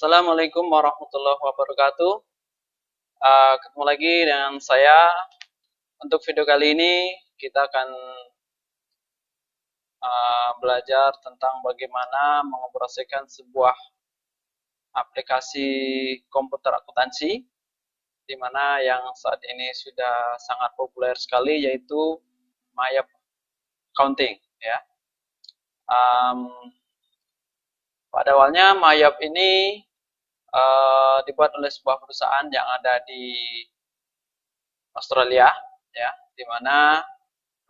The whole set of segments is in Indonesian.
Assalamualaikum warahmatullahi wabarakatuh. Ketemu lagi dengan saya. Untuk video kali ini kita akan belajar tentang bagaimana mengoperasikan sebuah aplikasi komputer akuntansi, di mana yang saat ini sudah sangat populer sekali, yaitu Mayap Accounting. Ya. Pada awalnya Mayap ini dibuat oleh sebuah perusahaan yang ada di Australia, ya, di mana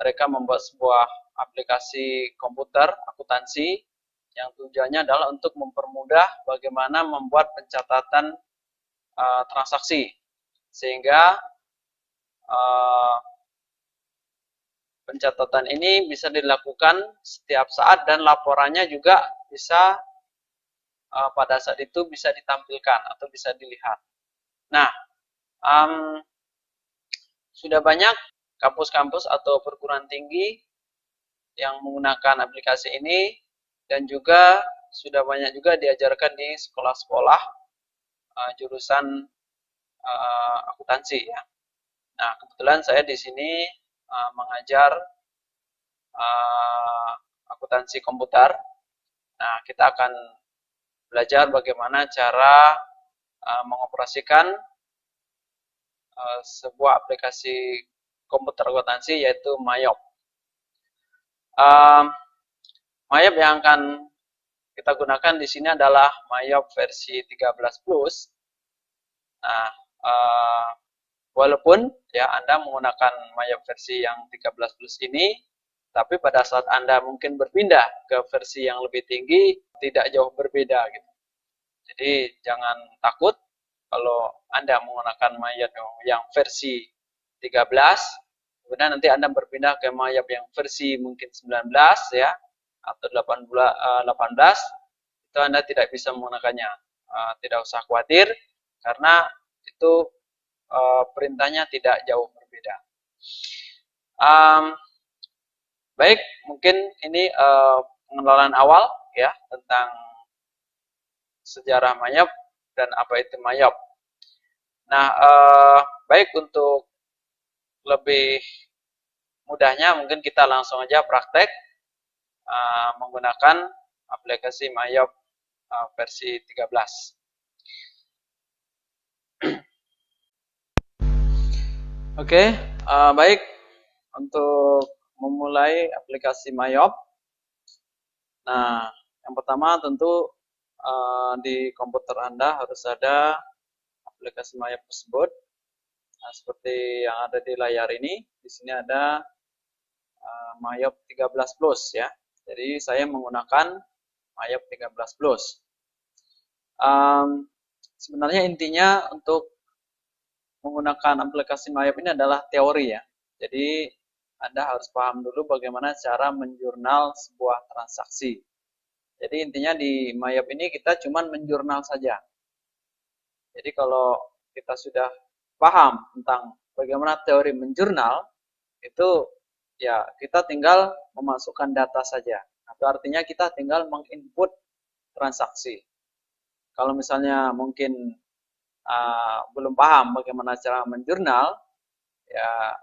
mereka membuat sebuah aplikasi komputer akuntansi yang tujuannya adalah untuk mempermudah bagaimana membuat pencatatan transaksi, sehingga pencatatan ini bisa dilakukan setiap saat dan laporannya juga bisa pada saat itu bisa ditampilkan atau bisa dilihat. Nah, sudah banyak kampus-kampus atau perguruan tinggi yang menggunakan aplikasi ini, dan juga sudah banyak juga diajarkan di sekolah-sekolah jurusan akuntansi, ya. Nah, kebetulan saya di sini mengajar akuntansi komputer. Nah, kita akan belajar bagaimana cara mengoperasikan sebuah aplikasi komputer akuntansi, yaitu Mayop. Mayop yang akan kita gunakan di sini adalah Mayop versi 13 Plus. Nah, walaupun ya Anda menggunakan Mayop versi yang 13 Plus ini, tapi pada saat Anda mungkin berpindah ke versi yang lebih tinggi, tidak jauh berbeda gitu. Jadi jangan takut kalau Anda menggunakan Mayop yang versi 13, kemudian nanti Anda berpindah ke Mayop yang versi mungkin 19, ya, atau 18, itu Anda tidak bisa menggunakannya. Tidak usah khawatir, karena itu perintahnya tidak jauh berbeda. Baik, mungkin ini pengenalan awal ya tentang sejarah Mayop dan apa itu Mayop. Nah, baik, untuk lebih mudahnya mungkin kita langsung aja praktek menggunakan aplikasi Mayop versi 13. Oke, baik, untuk memulai aplikasi Mayop. Nah, yang pertama tentu di komputer Anda harus ada aplikasi Mayop tersebut. Nah, seperti yang ada di layar ini, di sini ada Mayop 13 Plus, ya. Jadi saya menggunakan Mayop 13 Plus. Sebenarnya intinya untuk menggunakan aplikasi Mayop ini adalah teori, ya. Jadi Anda harus paham dulu bagaimana cara menjurnal sebuah transaksi. Jadi intinya di Mayop ini kita cuma menjurnal saja. Jadi kalau kita sudah paham tentang bagaimana teori menjurnal, itu ya kita tinggal memasukkan data saja. Itu artinya kita tinggal menginput transaksi. Kalau misalnya mungkin belum paham bagaimana cara menjurnal, ya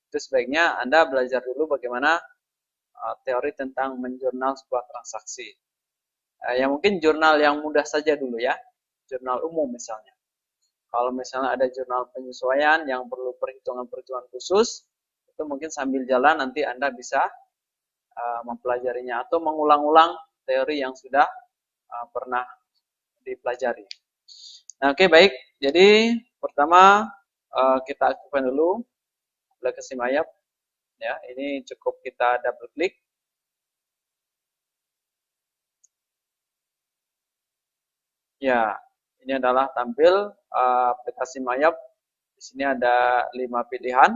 itu sebaiknya Anda belajar dulu bagaimana teori tentang menjurnal sebuah transaksi. Ya mungkin jurnal yang mudah saja dulu, ya, jurnal umum misalnya. Kalau misalnya ada jurnal penyesuaian yang perlu perhitungan-perhitungan khusus, itu mungkin sambil jalan nanti Anda bisa mempelajarinya atau mengulang-ulang teori yang sudah pernah dipelajari. Nah, oke, baik. Jadi pertama kita aktifkan dulu aplikasi Mayop. Ya, ini cukup kita double klik. Ya, ini adalah tampil aplikasi Mayop. Di sini ada 5 pilihan.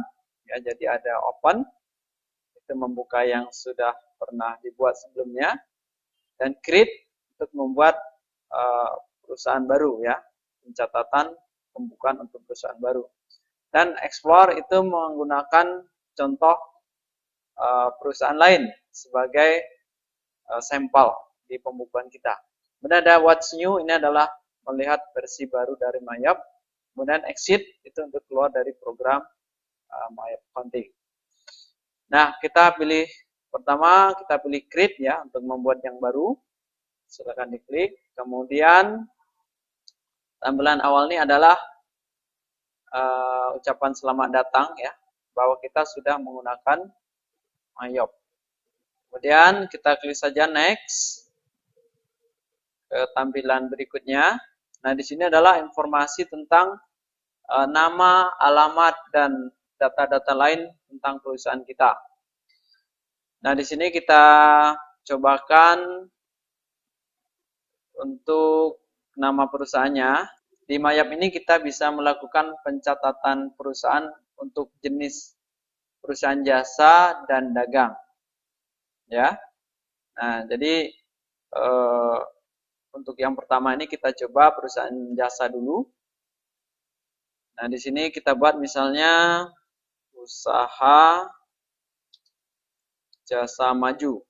Ya, jadi ada open, itu membuka yang sudah pernah dibuat sebelumnya, dan create untuk membuat perusahaan baru, ya, pencatatan pembukaan untuk perusahaan baru, dan explore itu menggunakan contoh perusahaan lain sebagai sampel di pembukuan kita. Kemudian ada what's new, ini adalah melihat versi baru dari Mayap. Kemudian exit itu untuk keluar dari program Mayap Accounting. Nah, kita pilih pertama, kita pilih create ya untuk membuat yang baru. Silakan diklik. Kemudian tampilan awal ini adalah ucapan selamat datang ya, bahwa kita sudah menggunakan Mayop. Kemudian kita klik saja next ke tampilan berikutnya. Nah, di sini adalah informasi tentang nama, alamat, dan data-data lain tentang perusahaan kita. Nah, di sini kita cobakan untuk nama perusahaannya. Di Mayap ini kita bisa melakukan pencatatan perusahaan untuk jenis perusahaan jasa dan dagang. Ya. Nah, jadi untuk yang pertama ini kita coba perusahaan jasa dulu. Nah, di sini kita buat misalnya usaha jasa maju.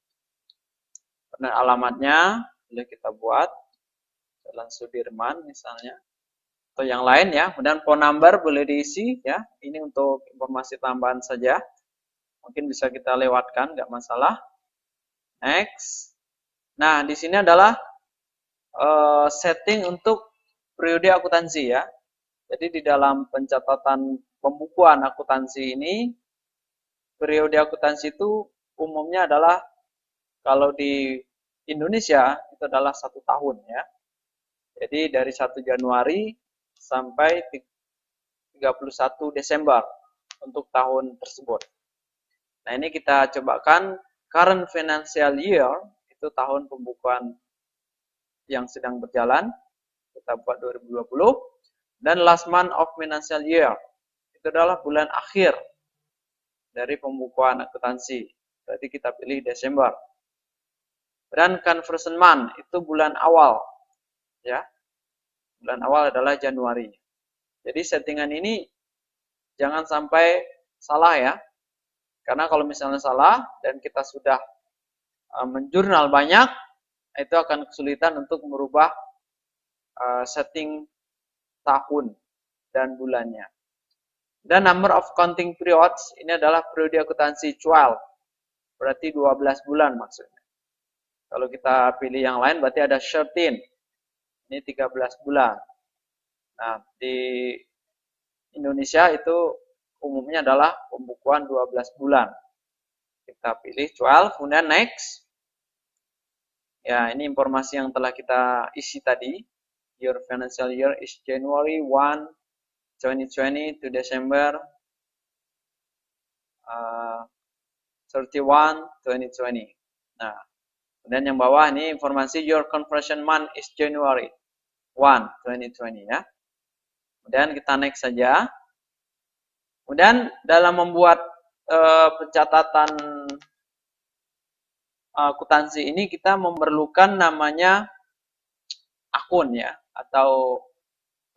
Dan alamatnya boleh kita buat Jalan Sudirman misalnya. Atau yang lain ya. Kemudian phone number boleh diisi ya. Ini untuk informasi tambahan saja. Mungkin bisa kita lewatkan, nggak masalah. Next. Nah, di sini adalah setting untuk periode akuntansi ya. Jadi di dalam pencatatan pembukuan akuntansi ini, periode akuntansi itu umumnya adalah kalau di Indonesia itu adalah 1 tahun ya. Jadi dari 1 Januari sampai 31 Desember untuk tahun tersebut. Nah, ini kita cobakan current financial year, itu tahun pembukuan yang sedang berjalan. Kita buat 2020. Dan last month of financial year, itu adalah bulan akhir dari pembukuan akuntansi. Berarti kita pilih Desember. Dan conversion month, itu bulan awal. Ya. Bulan awal adalah Januari. Jadi settingan ini jangan sampai salah ya. Karena kalau misalnya salah dan kita sudah menjurnal banyak, itu akan kesulitan untuk merubah setting tahun dan bulannya. Dan number of counting periods, ini adalah periode akuntansi 12. Berarti 12 bulan maksudnya. Kalau kita pilih yang lain berarti ada 13. Ini 13 bulan. Nah, di Indonesia itu umumnya adalah pembukuan 12 bulan. Kita pilih 12, kemudian next. Ya, ini informasi yang telah kita isi tadi. Your financial year is January 1, 2020 to December 31, 2020. Nah, kemudian yang bawah ini informasi your conversion month is January 1, 2020 ya. Kemudian kita next saja. Kemudian dalam membuat pencatatan akuntansi ini kita memerlukan namanya akun ya, atau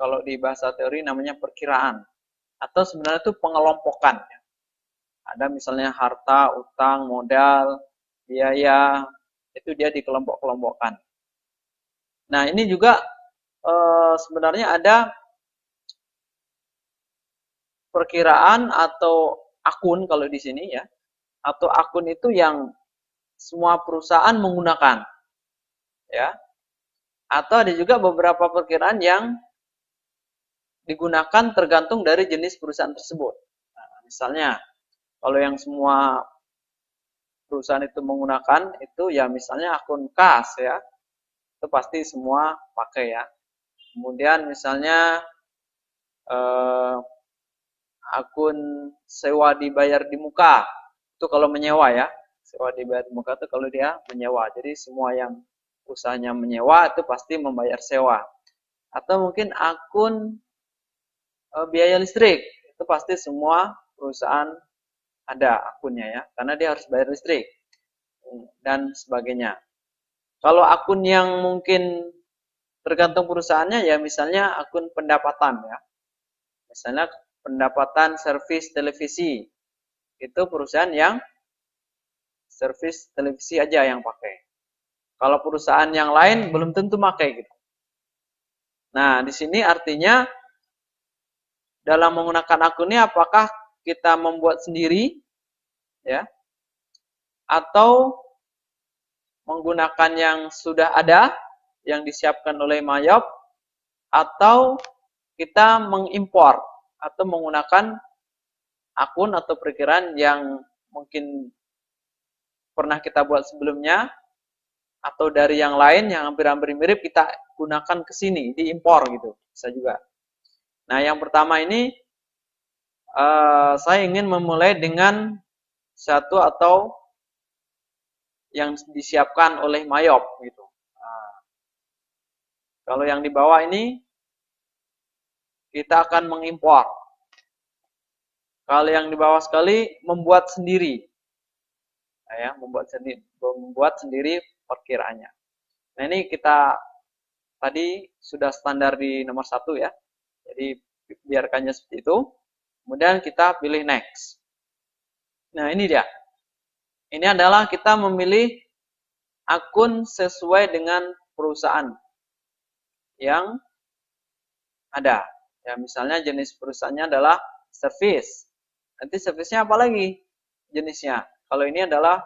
kalau di bahasa teori namanya perkiraan, atau sebenarnya itu pengelompokan ya. Ada misalnya harta, utang, modal, biaya, itu dia dikelompok-kelompokkan. Nah, ini juga sebenarnya ada perkiraan atau akun kalau di sini ya, atau akun itu yang semua perusahaan menggunakan ya, atau ada juga beberapa perkiraan yang digunakan tergantung dari jenis perusahaan tersebut. Nah, misalnya kalau yang semua perusahaan itu menggunakan itu ya misalnya akun kas ya, itu pasti semua pakai ya. Kemudian misalnya akun sewa dibayar di muka, itu kalau menyewa ya, sewa dibayar di muka itu kalau dia menyewa. Jadi semua yang usahanya menyewa itu pasti membayar sewa. Atau mungkin akun biaya listrik, itu pasti semua perusahaan ada akunnya ya, karena dia harus bayar listrik dan sebagainya. Kalau akun yang mungkin tergantung perusahaannya ya, misalnya akun pendapatan ya, misalnya pendapatan servis televisi, itu perusahaan yang servis televisi aja yang pakai. Kalau perusahaan yang lain belum tentu pakai gitu. Nah, di sini artinya dalam menggunakan akun ini apakah kita membuat sendiri ya atau menggunakan yang sudah ada yang disiapkan oleh Mayop atau kita mengimpor atau menggunakan akun atau perkiraan yang mungkin pernah kita buat sebelumnya atau dari yang lain yang hampir-hampir mirip kita gunakan ke sini, diimpor gitu. Bisa juga. Nah, yang pertama ini saya ingin memulai dengan satu atau yang disiapkan oleh Mayop gitu. Nah, kalau yang di bawah ini kita akan mengimpor. Kalau yang di bawah sekali membuat sendiri. Nah, ya, membuat sendiri perkiraannya. Nah, ini kita tadi sudah standar di nomor 1 ya. Jadi biarkannya seperti itu. Kemudian kita pilih next. Nah, ini dia. Ini adalah kita memilih akun sesuai dengan perusahaan yang ada. Ya, misalnya jenis perusahaannya adalah service. Nanti service-nya apa lagi jenisnya? Kalau ini adalah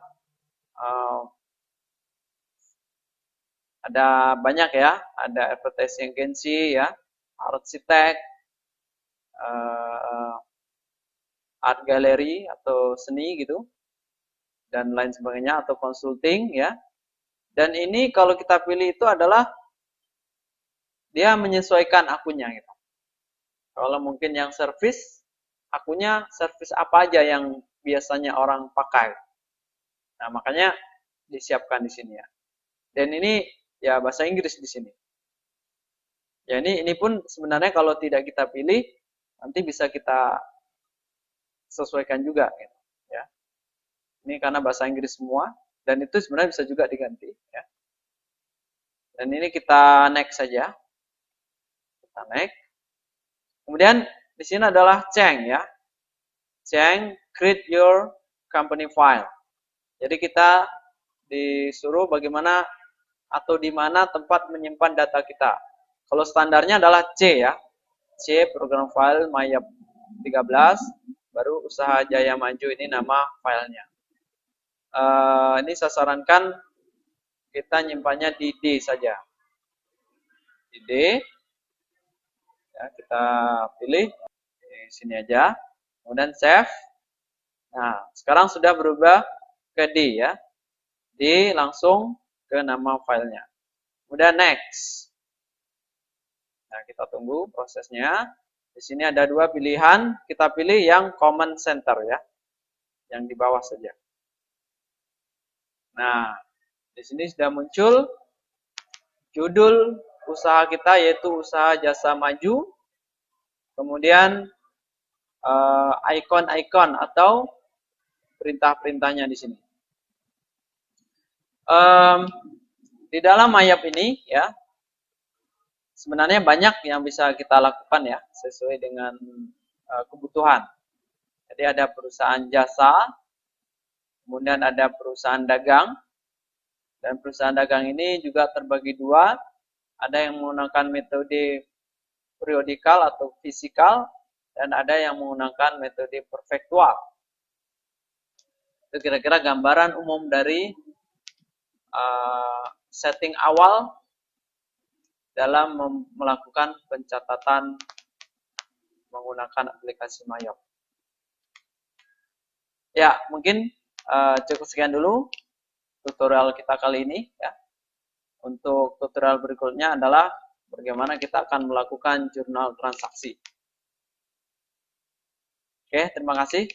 ada banyak ya, ada advertising agency ya, arsitek, art gallery atau seni gitu, dan lain sebagainya atau consulting ya. Dan ini kalau kita pilih itu adalah dia menyesuaikan akunnya gitu. Kalau mungkin yang service, akunnya service apa aja yang biasanya orang pakai. Nah, makanya disiapkan di sini ya. Dan ini ya bahasa Inggris di sini. Ya ini pun sebenarnya kalau tidak kita pilih nanti bisa kita sesuaikan juga gitu, ya. Ini karena bahasa Inggris semua dan itu sebenarnya bisa juga diganti ya. Dan ini kita next saja. Kita next. Kemudian di sini adalah Cheng ya. Cheng create your company file. Jadi kita disuruh bagaimana atau di mana tempat menyimpan data kita. Kalau standarnya adalah C ya. C program file Mayap 13, baru usaha Jaya Maju ini nama filenya. Ini saya sarankan kita nyimpannya di D saja. Di D, ya, kita pilih di sini aja, kemudian save. Nah, sekarang sudah berubah ke D ya. D langsung ke nama filenya. Kemudian next. Nah, kita tunggu prosesnya. Di sini ada dua pilihan. Kita pilih yang command center ya. Yang di bawah saja. Nah, di sini sudah muncul judul usaha kita yaitu usaha jasa maju. Kemudian ikon-ikon atau perintah-perintahnya di sini. Di dalam Mayap ini ya, sebenarnya banyak yang bisa kita lakukan ya, sesuai dengan kebutuhan. Jadi ada perusahaan jasa, kemudian ada perusahaan dagang, dan perusahaan dagang ini juga terbagi dua, ada yang menggunakan metode periodikal atau fisikal, dan ada yang menggunakan metode perfektual. Itu kira-kira gambaran umum dari setting awal dalam melakukan pencatatan menggunakan aplikasi Mayop. Ya, mungkin cukup sekian dulu tutorial kita kali ini ya. Untuk tutorial berikutnya adalah bagaimana kita akan melakukan jurnal transaksi. Oke, terima kasih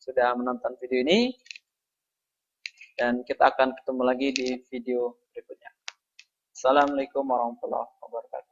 sudah menonton video ini. Dan kita akan ketemu lagi di video berikutnya. Assalamualaikum warahmatullahi wabarakatuh.